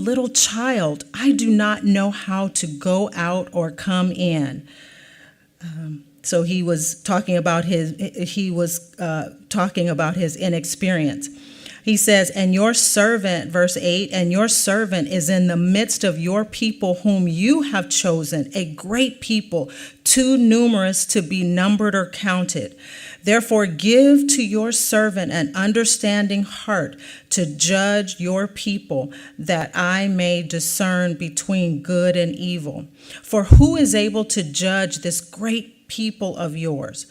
little child, I do not know how to go out or come in. So he was talking about his inexperience. He says, and your servant, verse 8, and your servant is in the midst of your people whom you have chosen, a great people, too numerous to be numbered or counted. Therefore, give to your servant an understanding heart to judge your people, that I may discern between good and evil. For who is able to judge this great people of yours?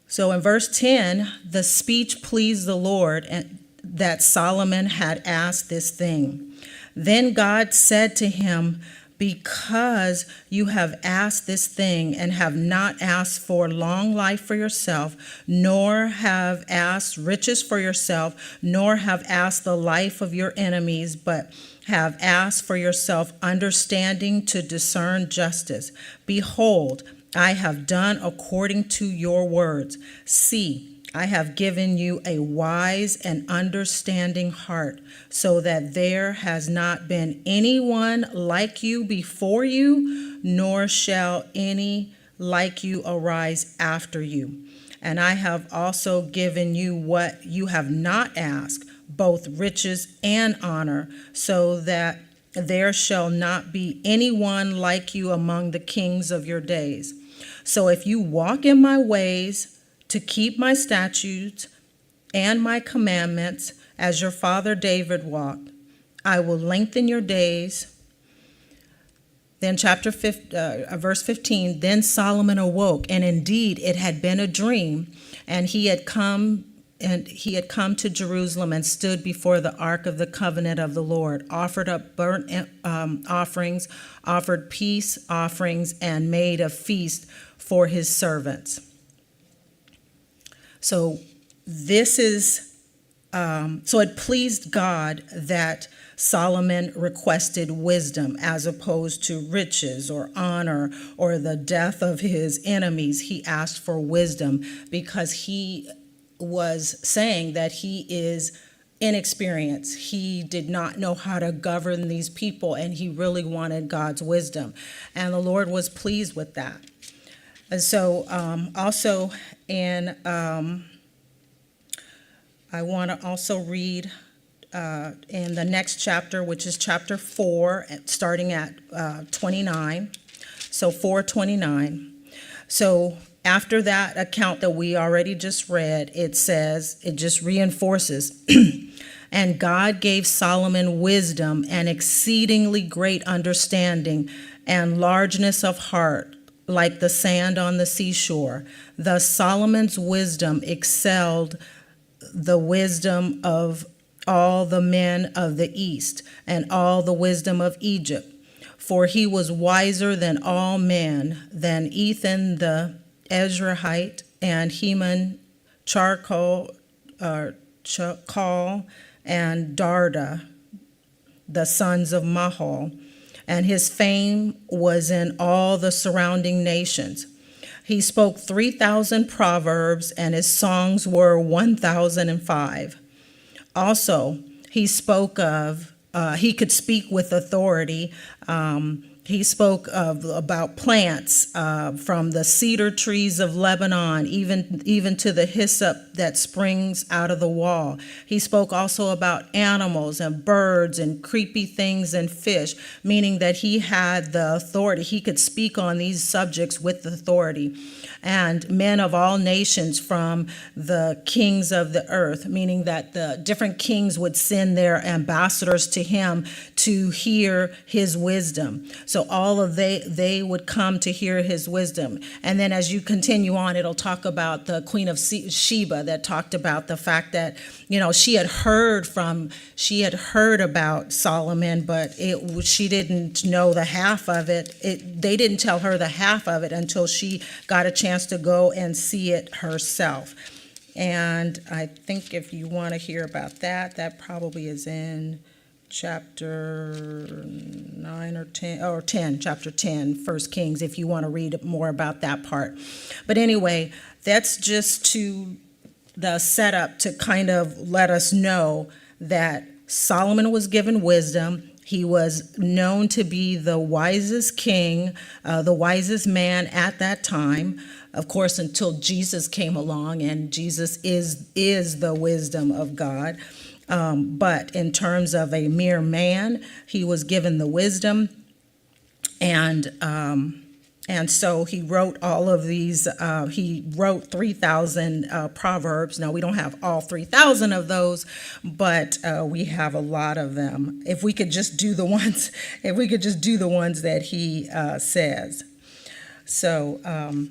So in verse 10, the speech pleased the Lord, and that Solomon had asked this thing. Then God said to him, because you have asked this thing and have not asked for long life for yourself, nor have asked riches for yourself, nor have asked the life of your enemies, but have asked for yourself understanding to discern justice. Behold, I have done according to your words. See, I have given you a wise and understanding heart, so that there has not been anyone like you before you, nor shall any like you arise after you. And I have also given you what you have not asked, both riches and honor, so that there shall not be anyone like you among the kings of your days. So if you walk in my ways to keep my statutes and my commandments, as your father David walked, I will lengthen your days. Then verse 15, then Solomon awoke, and indeed it had been a dream, and he had come to Jerusalem and stood before the ark of the covenant of the Lord, offered up burnt offerings, offered peace offerings, and made a feast for his servants. So so it pleased God that Solomon requested wisdom as opposed to riches or honor or the death of his enemies. He asked for wisdom because he was saying that he is inexperienced. He did not know how to govern these people, and he really wanted God's wisdom. And the Lord was pleased with that. And so also in, I want to also read in the next chapter, which is chapter 4, starting at 29. So 4:29. So after that account that we already just read, it says, it just reinforces, and God gave Solomon wisdom and exceedingly great understanding and largeness of heart, like the sand on the seashore. Thus Solomon's wisdom excelled the wisdom of all the men of the East and all the wisdom of Egypt. For he was wiser than all men, than Ethan the Ezrahite and Heman, Chakal, and Darda, the sons of Mahal, and his fame was in all the surrounding nations. He spoke 3,000 proverbs, and his songs were 1,005. Also, he could speak with authority. He spoke about plants, from the cedar trees of Lebanon, even to the hyssop that springs out of the wall. He spoke also about animals and birds and creepy things and fish, meaning that he had the authority. He could speak on these subjects with authority. And men of all nations from the kings of the earth, meaning that the different kings would send their ambassadors to him to hear his wisdom. So all of they would come to hear his wisdom. And then as you continue on, it'll talk about the Queen of Sheba, that talked about the fact that, she had heard about Solomon, but she didn't know the half of it. They didn't tell her the half of it until she got a chance to go and see it herself. And I think if you want to hear about that, that probably is in chapter 9 or 10, chapter 10, 1 Kings, if you want to read more about that part. But anyway, that's just to the setup to kind of let us know that Solomon was given wisdom. He was known to be the wisest king, the wisest man at that time. Of course, until Jesus came along, and Jesus is the wisdom of God. But in terms of a mere man, he was given the wisdom, and so he wrote all of these. He wrote 3,000 proverbs. Now we don't have all 3,000 of those, but we have a lot of them. If we could just do the ones, that he says, so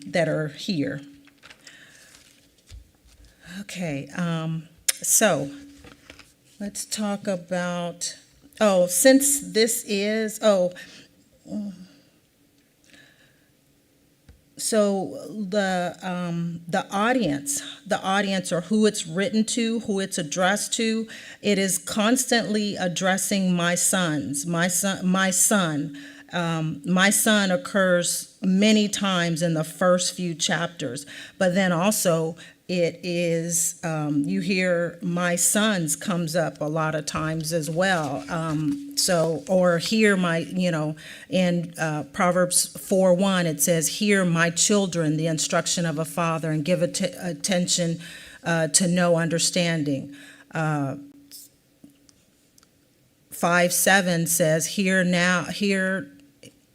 that are here. Okay, so let's talk about. Since this is So the audience, or who it's written to, who it's addressed to, it is constantly addressing my sons. My son occurs many times in the first few chapters, but then also it is, you hear my sons comes up a lot of times as well. Or hear my, in Proverbs 4:1, it says, hear my children, the instruction of a father, and give attention to know understanding. 5:7 says,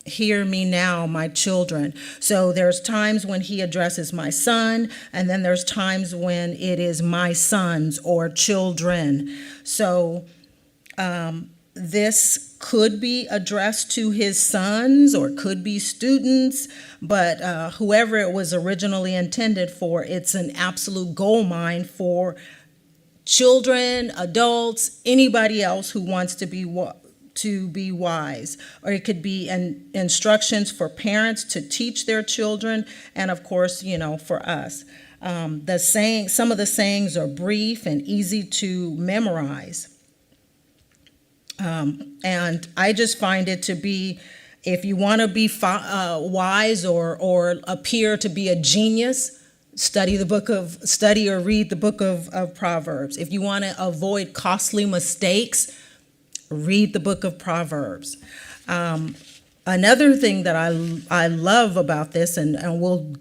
hear me now, my children. So there's times when he addresses my son, and then there's times when it is my sons or children. So this could be addressed to his sons or could be students, but whoever it was originally intended for, it's an absolute goldmine for children, adults, anybody else who wants to be wise. Or it could be instructions for parents to teach their children, and of course, for us. Some of the sayings are brief and easy to memorize. And I just find it to be, if you want to be wise or appear to be a genius, study or read the book of Proverbs. If you want to avoid costly mistakes, read the book of Proverbs. Another thing that I love about this, and we'll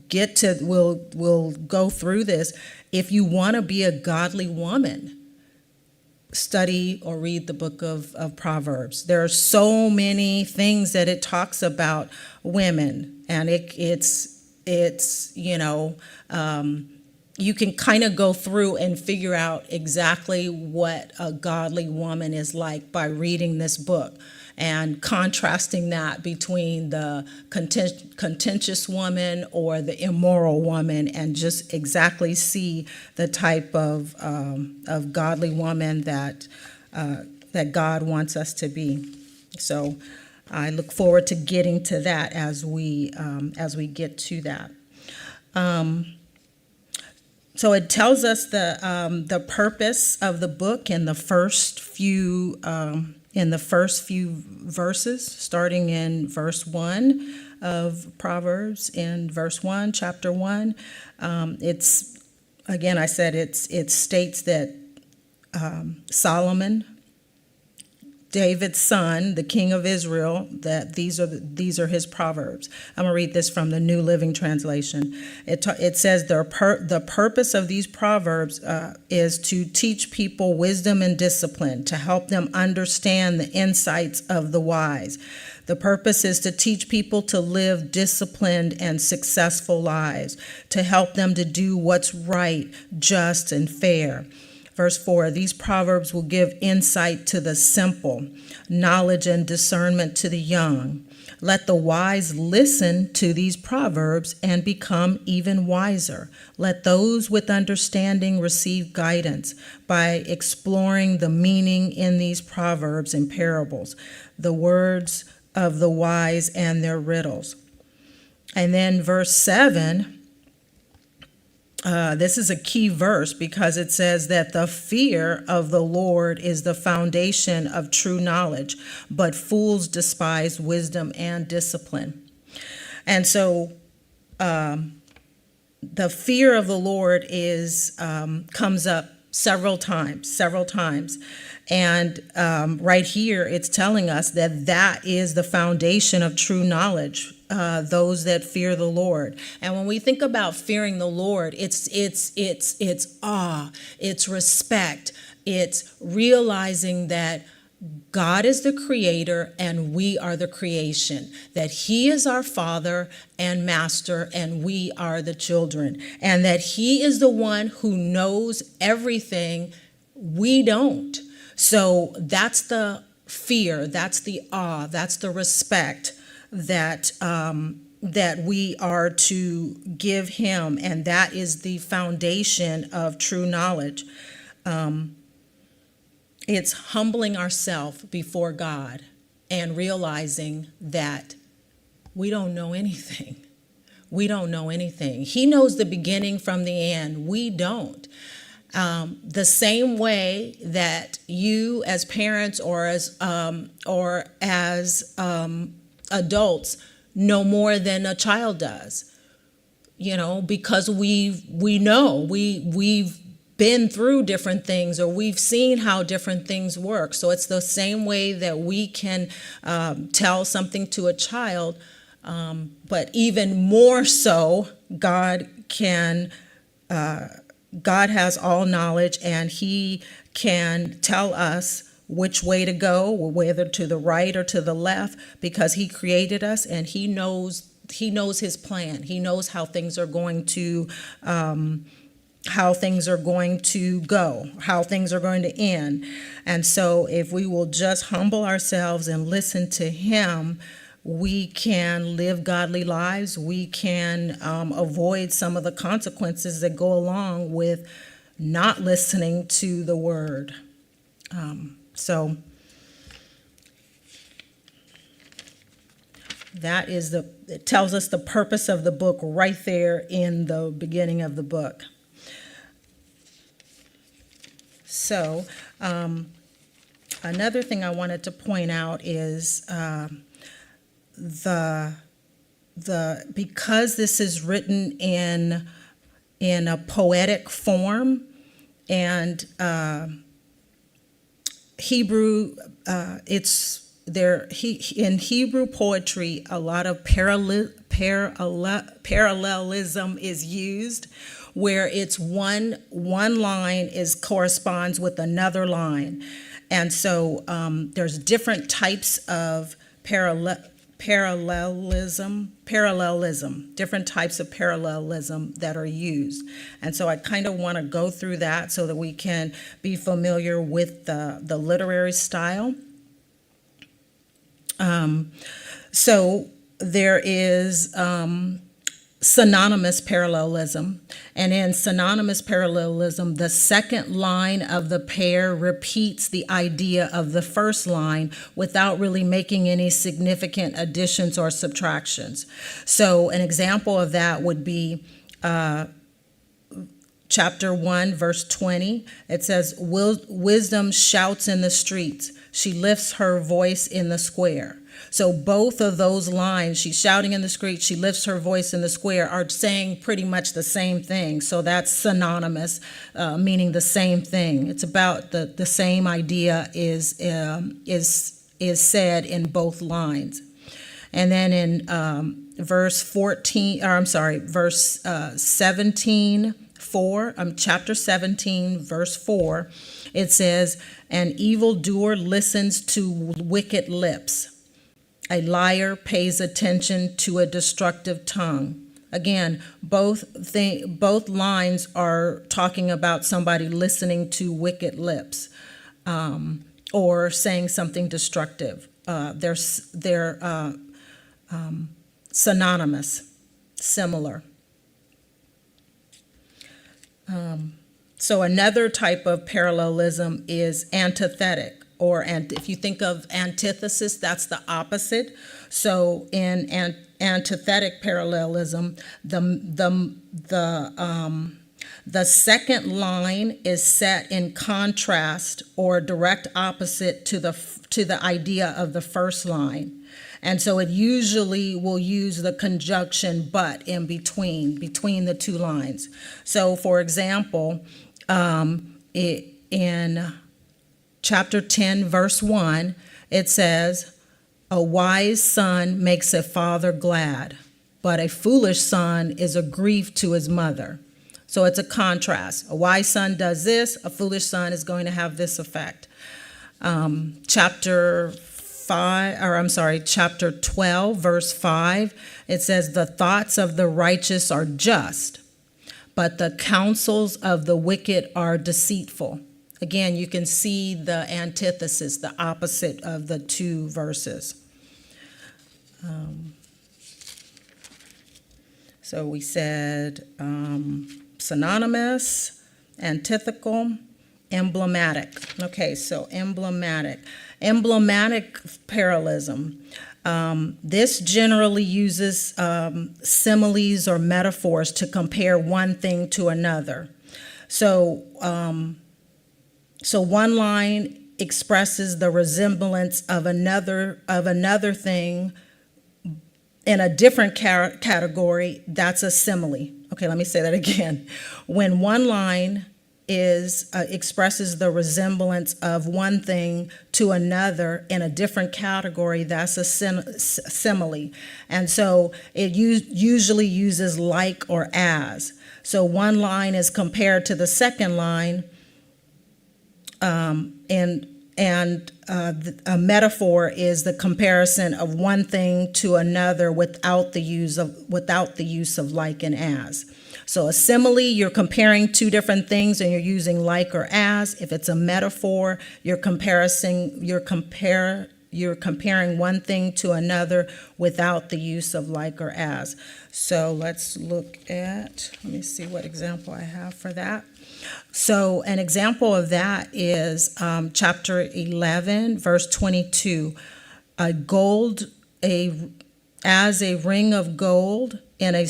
go through this. If you want to be a godly woman, study or read the book of Proverbs. There are so many things that it talks about women, and you can kind of go through and figure out exactly what a godly woman is like by reading this book and contrasting that between the contentious woman or the immoral woman, and just exactly see the type of godly woman that God wants us to be. So I look forward to getting to that as we get to that. So it tells us the purpose of the book in the first few verses, starting in verse 1 of Proverbs. In verse 1, chapter 1, it states that Solomon, David's son, the king of Israel, that these are his proverbs. I'm going to read this from the New Living Translation. It says the purpose of these proverbs is to teach people wisdom and discipline, to help them understand the insights of the wise. The purpose is to teach people to live disciplined and successful lives, to help them to do what's right, just, and fair. Verse 4, these proverbs will give insight to the simple, knowledge and discernment to the young. Let the wise listen to these proverbs and become even wiser. Let those with understanding receive guidance by exploring the meaning in these proverbs and parables, the words of the wise and their riddles. And then verse 7, this is a key verse because it says that the fear of the Lord is the foundation of true knowledge, but fools despise wisdom and discipline. And so the fear of the Lord comes up several times. And right here, it's telling us that that is the foundation of true knowledge, those that fear the Lord. And when we think about fearing the Lord, it's awe, it's respect, it's realizing that God is the creator and we are the creation, that he is our father and master and we are the children, and that he is the one who knows everything we don't. So that's the fear, that's the awe, that's the respect that that we are to give him, and that is the foundation of true knowledge. It's humbling ourselves before God and realizing that we don't know anything. We don't know anything. He knows the beginning from the end. We don't. The same way that you as parents or as adults know more than a child does, because we've been through different things, or we've seen how different things work. So it's the same way that we can tell something to a child, but even more so, God has all knowledge, and he can tell us which way to go, whether to the right or to the left, because he created us and he knows his plan. He knows how things are going to go, how things are going to end. And so if we will just humble ourselves and listen to him, we can live godly lives. We can avoid some of the consequences that go along with not listening to the word. So that is it tells us the purpose of the book right there in the beginning of the book. So another thing I wanted to point out is because this is written in a poetic form, and Hebrew, in Hebrew poetry, a lot of parallelism is used, where it's one line corresponds with another line. And so there's different types of parallelism, different types of parallelism that are used. And so I kind of want to go through that so that we can be familiar with the literary style. So there is synonymous parallelism. And in synonymous parallelism, the second line of the pair repeats the idea of the first line without really making any significant additions or subtractions. So an example of that would be chapter 1, verse 20. It says, wisdom shouts in the streets. She lifts her voice in the square. So both of those lines, she's shouting in the street, she lifts her voice in the square, are saying pretty much the same thing. So that's synonymous, meaning the same thing. It's about the same idea is said in both lines. And then in verse 17, chapter 17, verse 4, it says, an evildoer listens to wicked lips. A liar pays attention to a destructive tongue. Again, both lines are talking about somebody listening to wicked lips, or saying something destructive. They're synonymous, similar. So another type of parallelism is antithetic, and if you think of antithesis, that's the opposite. So in antithetic parallelism, the second line is set in contrast or direct opposite to the idea of the first line. And so it usually will use the conjunction but in between the two lines. So for example, in chapter 10, verse 1, it says, "A wise son makes a father glad, but a foolish son is a grief to his mother." So it's a contrast. A wise son does this, a foolish son is going to have this effect. Chapter 12, verse 5, it says, "The thoughts of the righteous are just, but the counsels of the wicked are deceitful." Again, you can see the antithesis, the opposite of the two verses. So we said synonymous, antithetical, emblematic. Okay, so emblematic. Emblematic parallelism. This generally uses similes or metaphors to compare one thing to another. So one line expresses the resemblance of another thing in a different category. That's a simile. Okay, let me say that again. When one line expresses the resemblance of one thing to another in a different category, that's a simile. And so it usually uses like or as. So one line is compared to the second line, and a metaphor is the comparison of one thing to another without the use of like and as. So a simile, you're comparing two different things and you're using like or as. If it's a metaphor, you're comparing one thing to another without the use of like or as. So let me see what example I have for that. So an example of that is chapter 11, verse 22. As a ring of gold in a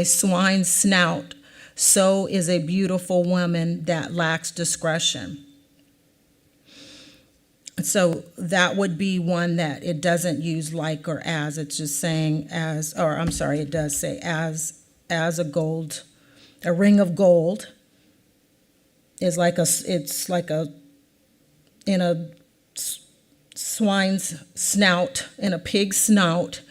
swine's snout, so is a beautiful woman that lacks discretion. So that would be one that it doesn't use like or as. It's just saying it does say as a ring of gold is in a swine's snout, in a pig's snout,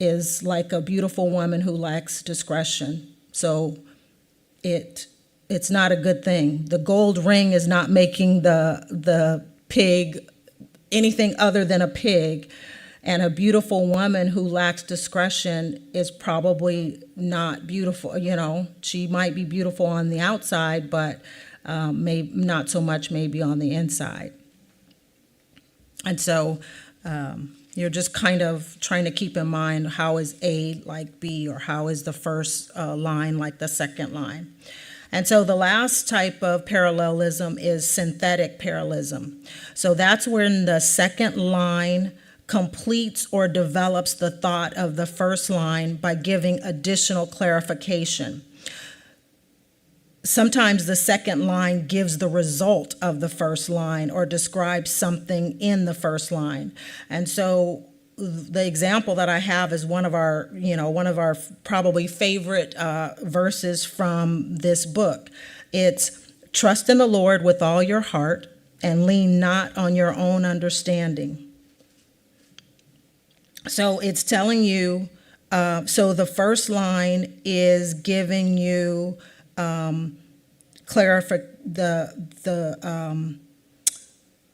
is like a beautiful woman who lacks discretion. So it's not a good thing. The gold ring is not making the pig anything other than a pig. And a beautiful woman who lacks discretion is probably not beautiful. She might be beautiful on the outside, but maybe not so much maybe on the inside. And so you're just kind of trying to keep in mind, how is A like B, or how is the first line like the second line? And so the last type of parallelism is synthetic parallelism. So that's when the second line completes or develops the thought of the first line by giving additional clarification. Sometimes the second line gives the result of the first line or describes something in the first line. And so the example that I have is one of our probably favorite verses from this book. It's, "Trust in the Lord with all your heart and lean not on your own understanding." So it's telling you, so the first line is giving you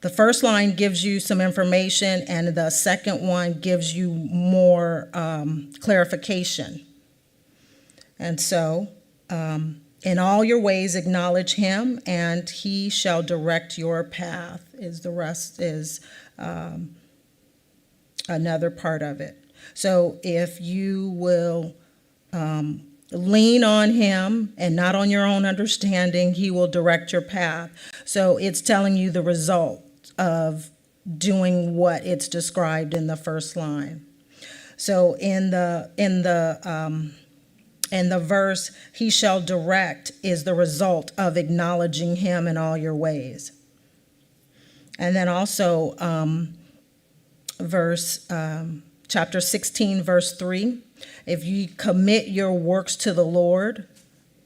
the first line gives you some information, and the second one gives you more clarification. And so, in all your ways acknowledge him, and he shall direct your path. The rest is another part of it. So if you will lean on him and not on your own understanding, he will direct your path. So it's telling you the result of doing what it's described in the first line. So in the verse, he shall direct, is the result of acknowledging him in all your ways. And then also chapter 16, verse 3, if you commit your works to the Lord,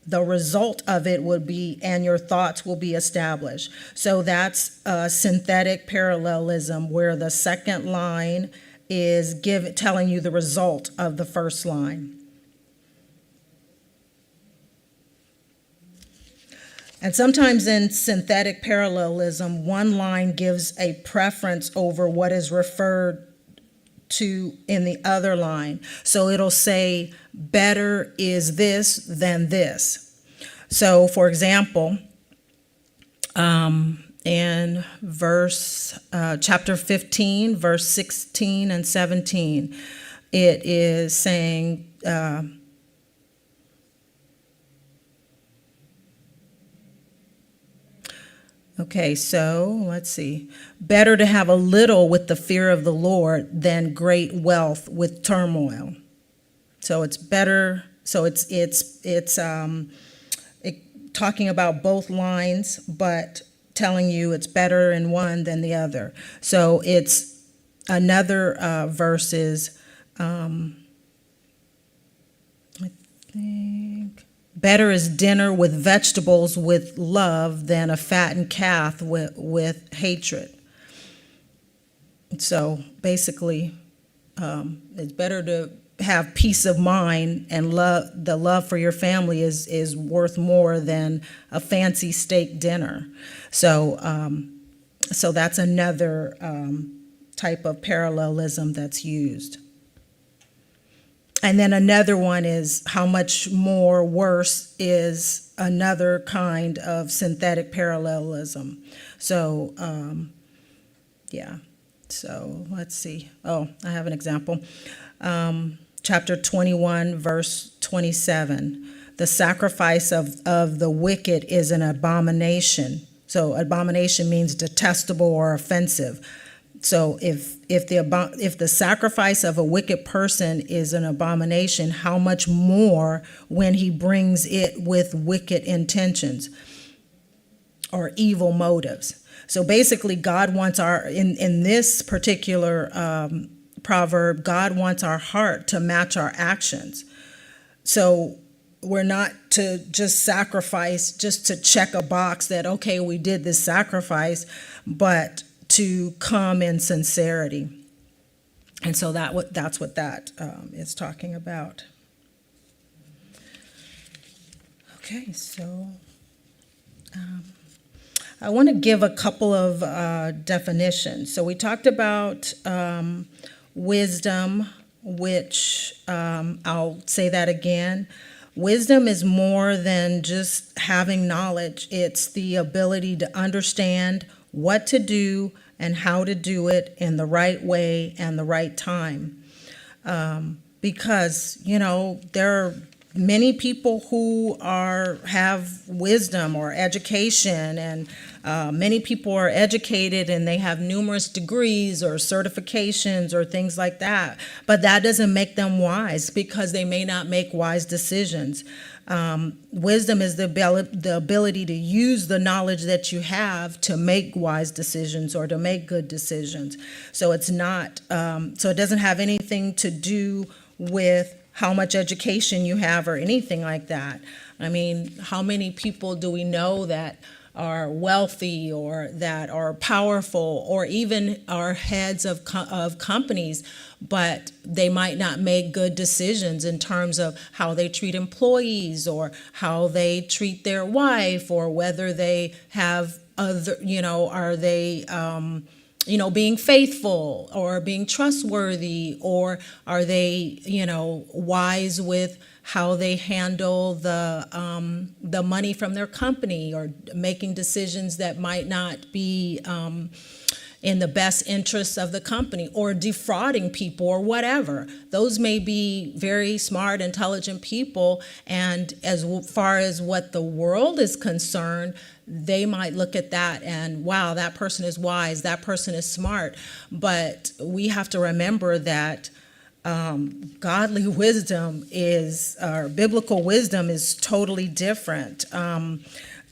the result of it would be, and your thoughts will be established. So that's synthetic parallelism, where the second line is telling you the result of the first line. And sometimes in synthetic parallelism, one line gives a preference over what is referred to in the other line. So it'll say, better is this than this. So, for example, in chapter 15, verse 16 and 17, it is saying, okay, so let's see. Better to have a little with the fear of the Lord than great wealth with turmoil. So it's better. So it's talking about both lines, but telling you it's better in one than the other. So it's another verse is, I think, better is dinner with vegetables with love than a fattened calf with hatred. So basically, it's better to have peace of mind, and the love for your family is worth more than a fancy steak dinner. So that's another type of parallelism that's used. And then another one is how much more worse is another kind of synthetic parallelism. So, yeah. So let's see. Oh, I have an example. Chapter 21, verse 27. The sacrifice of the wicked is an abomination. So abomination means detestable or offensive. So if the sacrifice of a wicked person is an abomination, how much more when he brings it with wicked intentions or evil motives. So basically, God wants in this particular proverb, God wants our heart to match our actions. So we're not to just sacrifice just to check a box that, okay, we did this sacrifice, but to come in sincerity. And so that's what that is talking about. Okay, so I want to give a couple of definitions. So we talked about wisdom, which I'll say that again. Wisdom is more than just having knowledge. It's the ability to understand what to do and how to do it in the right way and the right time. Because, there are many people who have wisdom or education, and many people are educated and they have numerous degrees or certifications or things like that. But that doesn't make them wise, because they may not make wise decisions. Wisdom is the ability to use the knowledge that you have to make wise decisions or to make good decisions. So it's not, so it doesn't have anything to do with how much education you have or anything like that. I mean, how many people do we know that are wealthy or that are powerful or even are heads of companies, but they might not make good decisions in terms of how they treat employees or how they treat their wife, or whether they have other, are they being faithful or being trustworthy, or are they, wise with how they handle the money from their company, or making decisions that might not be in the best interests of the company, or defrauding people or whatever. Those may be very smart, intelligent people, and as far as what the world is concerned, they might look at that and, wow, that person is wise, that person is smart. But we have to remember that godly wisdom or biblical wisdom is totally different.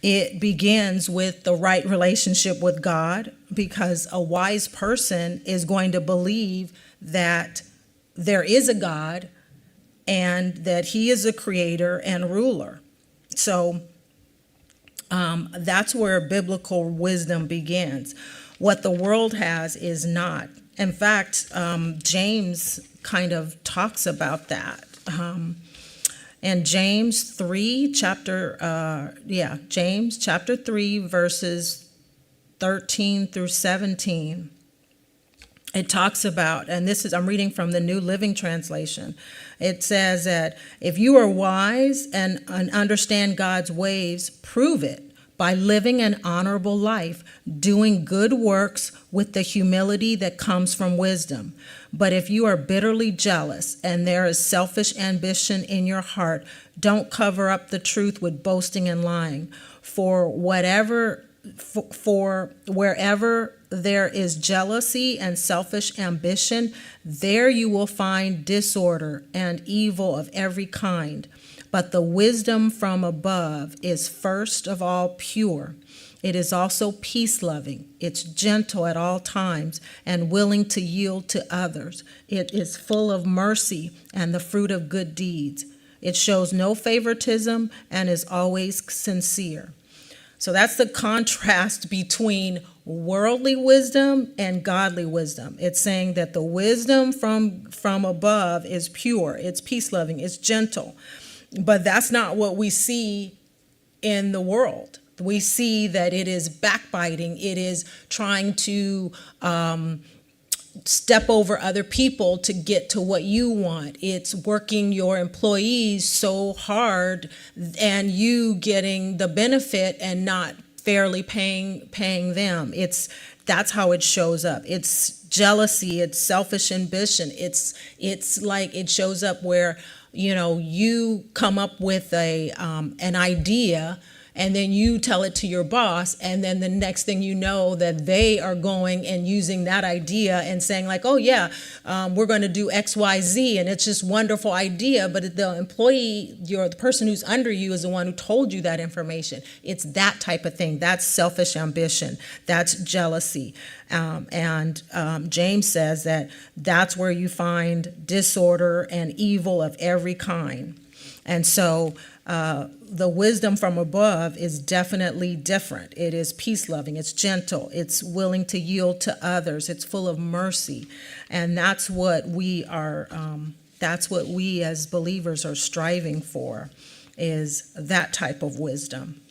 It begins with the right relationship with God, because a wise person is going to believe that there is a God and that he is a creator and ruler. So that's where biblical wisdom begins. What the world has is not. In fact, James kind of talks about that. And James chapter 3, verses 13 through 17. It talks about, and I'm reading from the New Living Translation. It says that if you are wise and understand God's ways, prove it by living an honorable life, doing good works with the humility that comes from wisdom. But if you are bitterly jealous and there is selfish ambition in your heart, don't cover up the truth with boasting and lying. For wherever there is jealousy and selfish ambition, there you will find disorder and evil of every kind. But the wisdom from above is first of all pure. It is also peace-loving. It's gentle at all times and willing to yield to others. It is full of mercy and the fruit of good deeds. It shows no favoritism and is always sincere. So that's the contrast between worldly wisdom and godly wisdom. It's saying that the wisdom from above is pure, it's peace-loving, it's gentle. But that's not what we see in the world. We see that it is backbiting. It is trying to step over other people to get to what you want. It's working your employees so hard and you getting the benefit and not fairly paying them. That's how it shows up. It's jealousy. It's selfish ambition. It's like it shows up where you come up with an idea and then you tell it to your boss, and then the next thing you know that they are going and using that idea and saying like, oh yeah, we're going to do X, Y, Z, and it's just wonderful idea, but the employee, the person who's under you is the one who told you that information. It's that type of thing. That's selfish ambition. That's jealousy. And James says that's where you find disorder and evil of every kind. And so the wisdom from above is definitely different. It is peace-loving, it's gentle, it's willing to yield to others, it's full of mercy. And that's what we as believers are striving for, is that type of wisdom.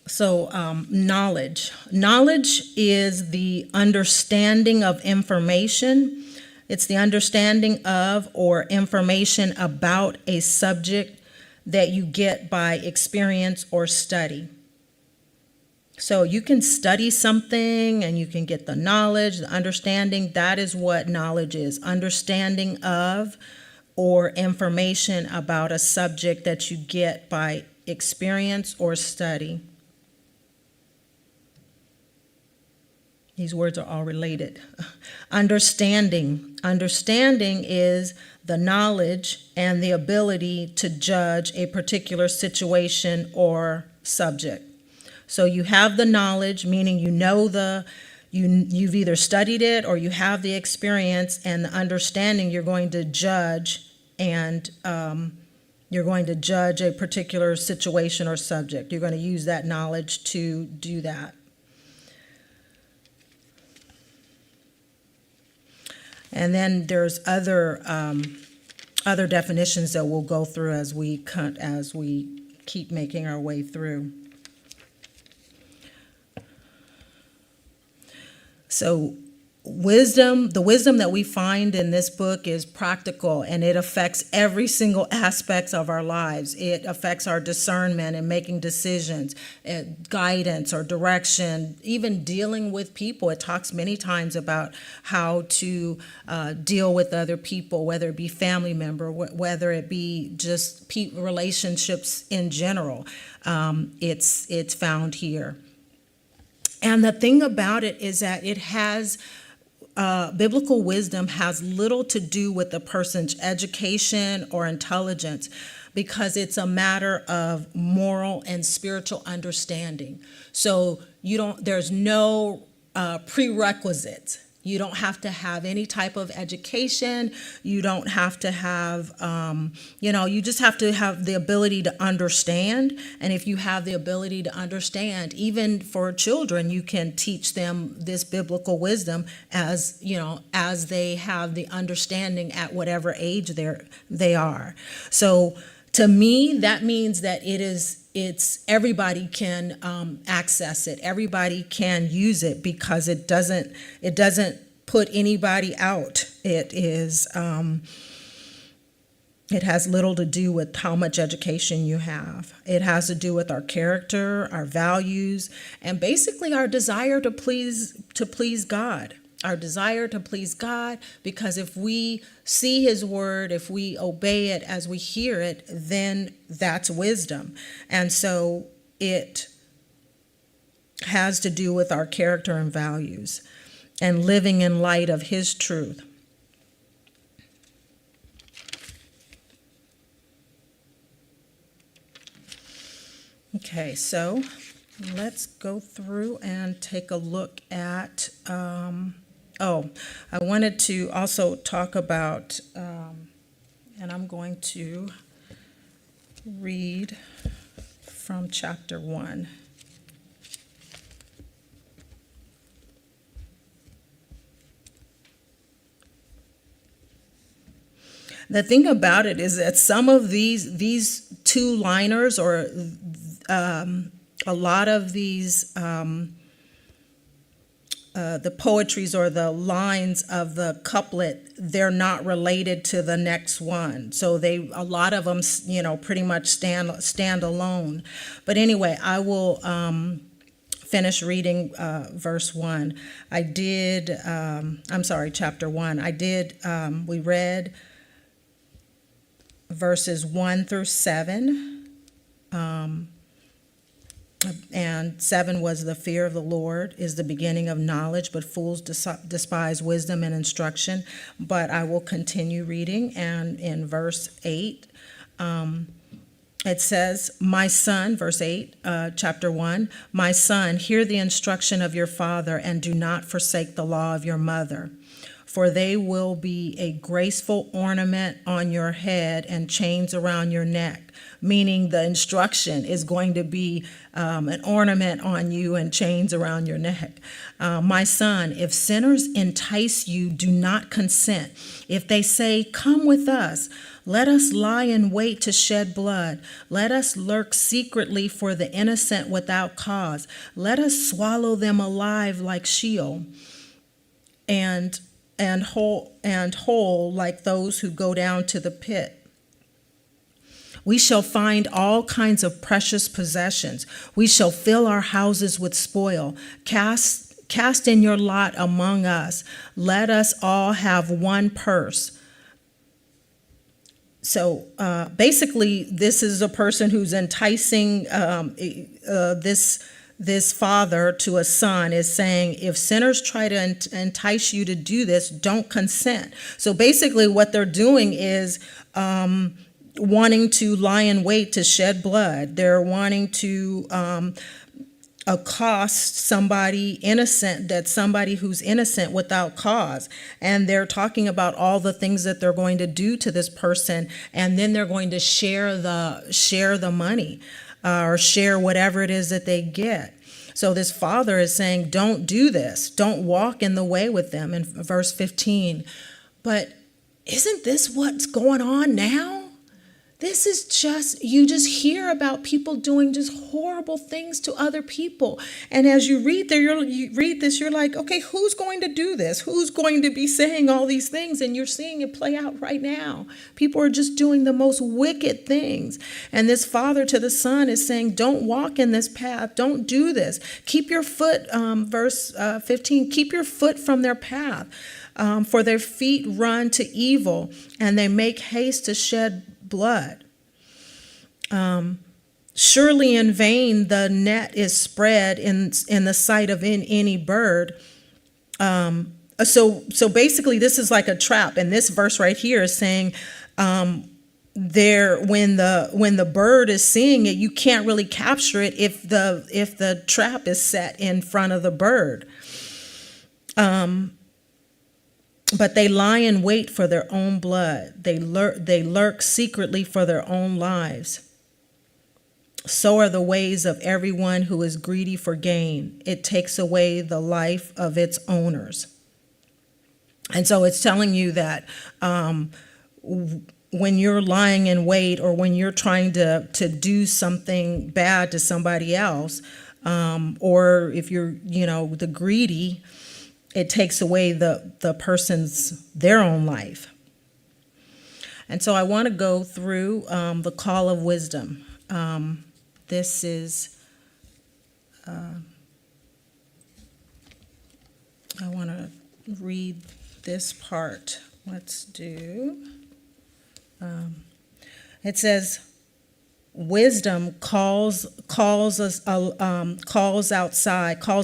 So knowledge. Knowledge is the understanding of information. It's the understanding of or information about a subject that you get by experience or study. So you can study something and you can get the knowledge, the understanding. That is what knowledge is. Understanding of or information about a subject that you get by experience or study. These words are all related. Understanding. Understanding is the knowledge and the ability to judge a particular situation or subject. So you have the knowledge, meaning you've either studied it or you have the experience, and the understanding you're going to judge, and you're going to judge a particular situation or subject. You're going to use that knowledge to do that. And then there's other definitions that we'll go through as we keep making our way through. So the wisdom that we find in this book is practical, and it affects every single aspect of our lives. It affects our discernment and making decisions, guidance or direction, even dealing with people. It talks many times about how to deal with other people, whether it be family member, whether it be just relationships in general. It's found here. And the thing about it is that it has biblical wisdom has little to do with the person's education or intelligence, because it's a matter of moral and spiritual understanding. So there's no prerequisites. You don't have to have any type of education. You don't have to have, you just have to have the ability to understand. And if you have the ability to understand, even for children, you can teach them this biblical wisdom as they have the understanding at whatever age they are. So to me, that means that it's everybody can access it. Everybody can use it because it doesn't put anybody out. It has little to do with how much education you have. It has to do with our character, our values, and basically our desire to please God. Our desire to please God, because if we see his word, if we obey it as we hear it, then that's wisdom. And so it has to do with our character and values and living in light of his truth. Okay, so let's go through and take a look at I wanted to also talk about, and I'm going to read from chapter 1. The thing about it is that some of these two-liners, or a lot of these the poetries or the lines of the couplet, they're not related to the next one. So a lot of them, pretty much stand alone. But anyway, I will finish reading verse 1. Chapter 1. We read verses 1 through 7. And 7 was, the fear of the Lord is the beginning of knowledge, but fools despise wisdom and instruction. But I will continue reading, and in verse 8, it says, my son, verse 8, chapter 1, my son, hear the instruction of your father, and do not forsake the law of your mother. For they will be a graceful ornament on your head and chains around your neck. Meaning the instruction is going to be an ornament on you and chains around your neck. My son, if sinners entice you, do not consent. If they say, come with us, let us lie in wait to shed blood. Let us lurk secretly for the innocent without cause. Let us swallow them alive like Sheol, and whole like those who go down to the pit. We shall find all kinds of precious possessions. We shall fill our houses with spoil. Cast in your lot among us. Let us all have one purse. So basically, this is a person who's enticing this father to a son, is saying, if sinners try to entice you to do this, don't consent. So basically what they're doing is wanting to lie in wait to shed blood. They're wanting to accost somebody innocent, somebody who's innocent without cause. And they're talking about all the things that they're going to do to this person, and then they're going to share the money or share whatever it is that they get. So this father is saying, don't do this. Don't walk in the way with them, in verse 15. But isn't this what's going on now? This is you just hear about people doing just horrible things to other people. And as you read this, you're like, okay, who's going to do this? Who's going to be saying all these things? And you're seeing it play out right now. People are just doing the most wicked things. And this father to the son is saying, don't walk in this path. Don't do this. Keep your foot, verse 15, keep your foot from their path. For their feet run to evil, and they make haste to shed blood. Surely in vain the net is spread in the sight of any bird. So basically this is like a trap, and this verse right here is saying when the bird is seeing it, you can't really capture it if the trap is set in front of the bird. But they lie in wait for their own blood. They lurk secretly for their own lives. So are the ways of everyone who is greedy for gain. It takes away the life of its owners. And so it's telling you that when you're lying in wait, or when you're trying to do something bad to somebody else, or if you're, the greedy, it takes away the person's, their own life. And so I want to go through the call of wisdom. This is, I want to read this part. Let's do, it says, wisdom calls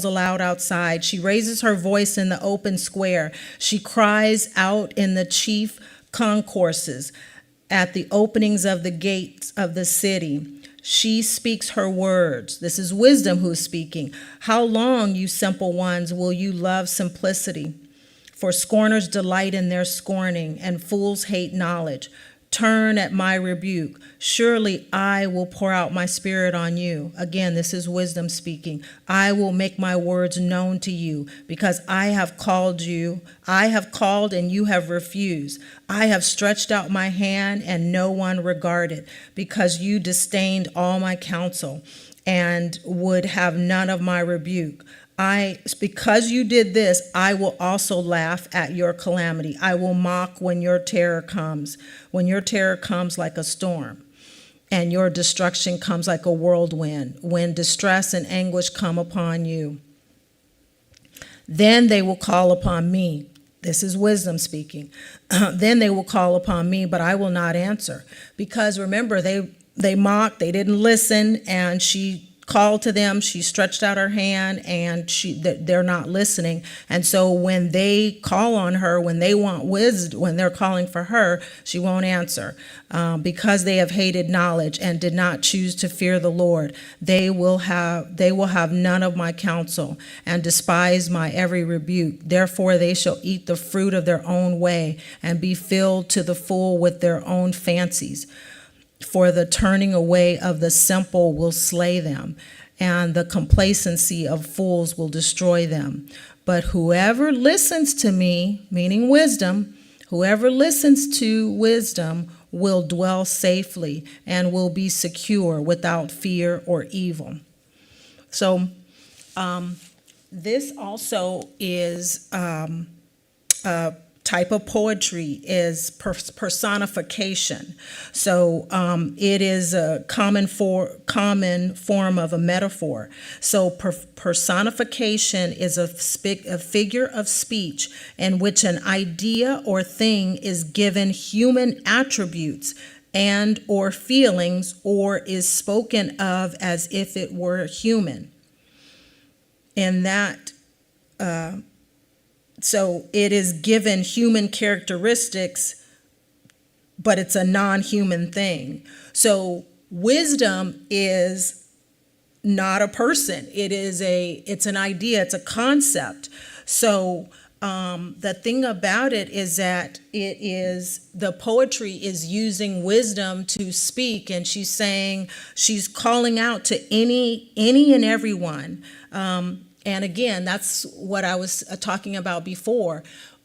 aloud outside. She raises her voice in the open square. She cries out in the chief concourses, at the openings of the gates of the city. She speaks her words. This is wisdom who's speaking. How long, you simple ones, will you love simplicity? For scorners delight in their scorning, and fools hate knowledge. Turn at my rebuke. Surely I will pour out my spirit on you. Again, this is wisdom speaking. I will make my words known to you, because I have called you. I have called and you have refused. I have stretched out my hand and no one regarded, because you disdained all my counsel and would have none of my rebuke. Because you did this, I will also laugh at your calamity. I will mock when your terror comes like a storm, and your destruction comes like a whirlwind, when distress and anguish come upon you. Then they will call upon me. This is wisdom speaking. Then they will call upon me, but I will not answer. Because remember, they mocked, they didn't listen, and she called to them, she stretched out her hand, and they're not listening. And so when they call on her, when they want wisdom, when they're calling for her, she won't answer. Because they have hated knowledge and did not choose to fear the Lord, they will have none of my counsel, and despise my every rebuke. Therefore they shall eat the fruit of their own way, and be filled to the full with their own fancies. For the turning away of the simple will slay them, and the complacency of fools will destroy them. But whoever listens to me, meaning wisdom, whoever listens to wisdom will dwell safely and will be secure without fear or evil. So this also is a type of poetry, is personification. So it is a common form of a metaphor. So personification is a figure of speech in which an idea or thing is given human attributes and or feelings, or is spoken of as if it were human. In that So it is given human characteristics, but it's a non-human thing. So wisdom is not a person. It's an idea, it's a concept. So the thing about it is that the poetry is using wisdom to speak, and she's calling out to any and everyone. And again, that's what I was talking about before.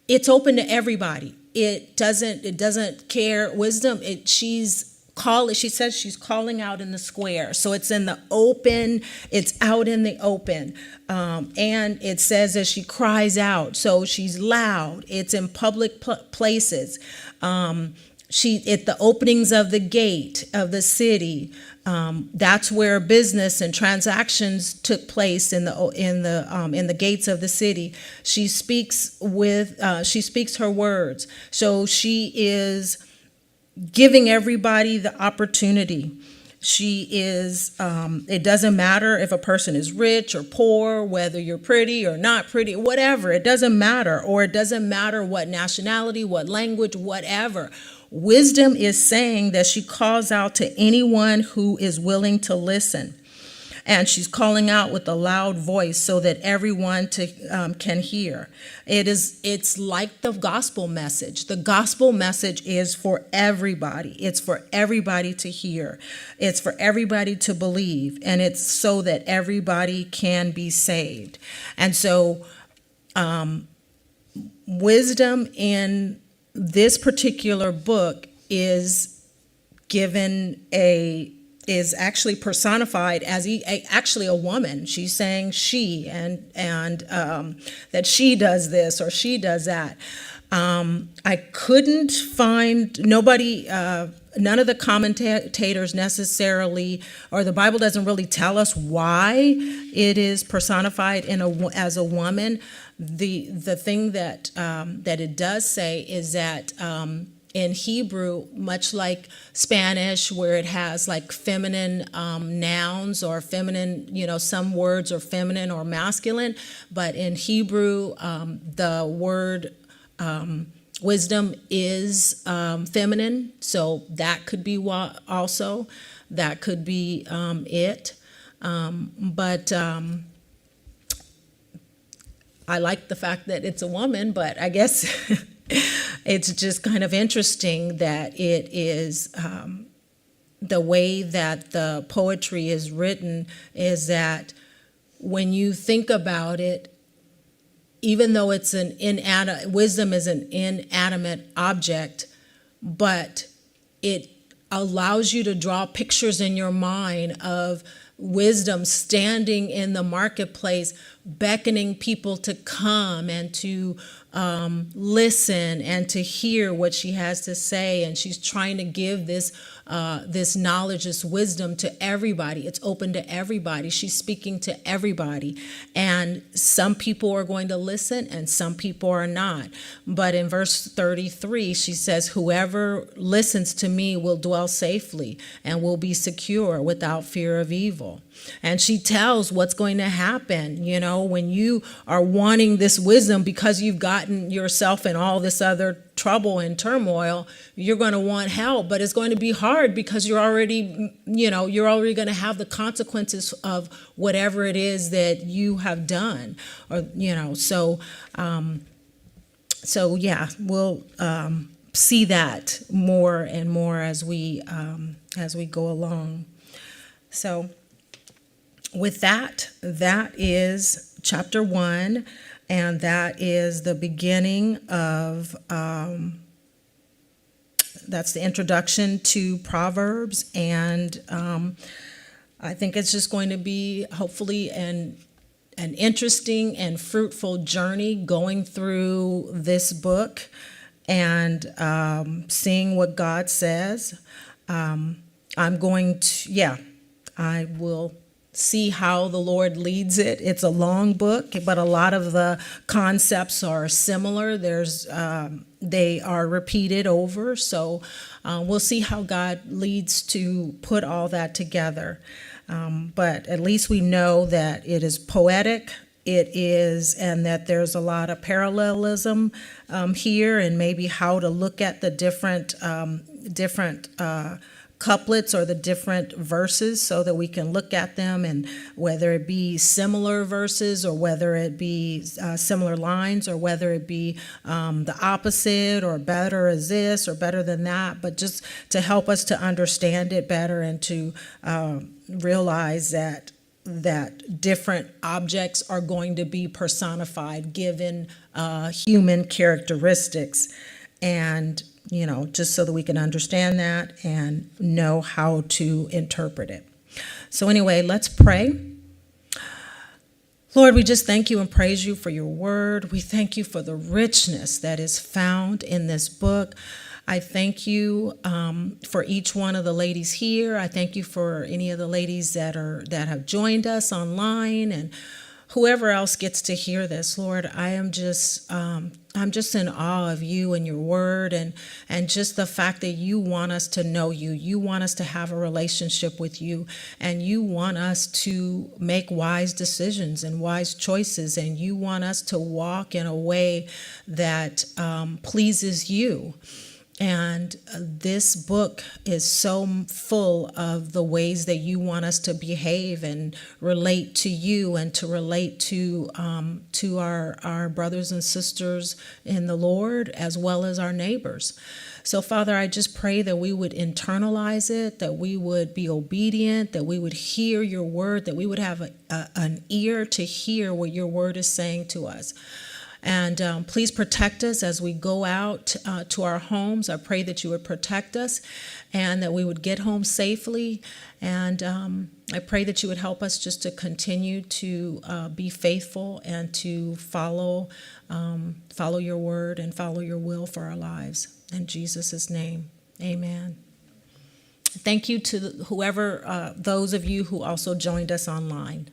It's open to everybody. It doesn't care. Wisdom, she says she's calling out in the square. So it's in the open, it's out in the open. And it says that she cries out. So she's loud. It's in public places. At the openings of the gate of the city, that's where business and transactions took place, in the gates of the city. She speaks her words. So she is giving everybody the opportunity. She is, it doesn't matter if a person is rich or poor, whether you're pretty or not pretty, whatever, it doesn't matter. Or it doesn't matter what nationality, what language, whatever. Wisdom is saying that she calls out to anyone who is willing to listen. and she's calling out with a loud voice so that everyone can hear. It's like the gospel message. The gospel message is for everybody. It's for everybody to hear. It's for everybody to believe, and it's so that everybody can be saved. And so wisdom in this particular book is actually personified as actually a woman. She's saying she, and that she does this or she does that. I couldn't find none of the commentators necessarily, or the Bible doesn't really tell us why it is personified as a woman. The thing that it does say is that in Hebrew, much like Spanish, where it has like feminine nouns or feminine, some words are feminine or masculine, but in Hebrew, the word wisdom is feminine, so that could be also. That could be it. But I like the fact that it's a woman, but I guess it's just kind of interesting that it is the way that the poetry is written is that when you think about it, even though it's wisdom is an inanimate object, but it allows you to draw pictures in your mind of wisdom standing in the marketplace, beckoning people to come and to listen and to hear what she has to say. And she's trying to give this knowledge, this wisdom to everybody. It's open to everybody. She's speaking to everybody. And some people are going to listen and some people are not. But in verse 33, she says, whoever listens to me will dwell safely and will be secure without fear of evil. And she tells what's going to happen, when you are wanting this wisdom because you've gotten yourself in all this other trouble and turmoil, you're going to want help, but it's going to be hard because you're already going to have the consequences of whatever it is that you have done, or so yeah, we'll see that more and more as we go along. So with that is chapter 1, and that is the beginning of, that's the introduction to Proverbs, and I think it's just going to be hopefully an interesting and fruitful journey going through this book and seeing what God says. I will see how the Lord leads it. It's a long book, but a lot of the concepts are similar. They are repeated over. So we'll see how God leads to put all that together. But at least we know that it is poetic. And that there's a lot of parallelism here, and maybe how to look at the different couplets or the different verses so that we can look at them, and whether it be similar verses or whether it be similar lines or whether it be the opposite or better as this or better than that, but just to help us to understand it better and to realize that different objects are going to be personified given human characteristics, and just so that we can understand that and know how to interpret it. So anyway, let's pray. Lord, we just thank you and praise you for your word. We thank you for the richness that is found in this book. I thank you for each one of the ladies here. I thank you for any of the ladies that have joined us online, and whoever else gets to hear this. Lord, I'm just in awe of you and your word, and just the fact that you want us to know you. You want us to have a relationship with you, and you want us to make wise decisions and wise choices, and you want us to walk in a way that pleases you. And this book is so full of the ways that you want us to behave and relate to you and to relate to our brothers and sisters in the Lord, as well as our neighbors. So, Father, I just pray that we would internalize it, that we would be obedient, that we would hear your word, that we would have an ear to hear what your word is saying to us. And please protect us as we go out to our homes. I pray that you would protect us and that we would get home safely. And I pray that you would help us just to continue to be faithful and to follow your word and follow your will for our lives. In Jesus' name, amen. Thank you to those of you who also joined us online.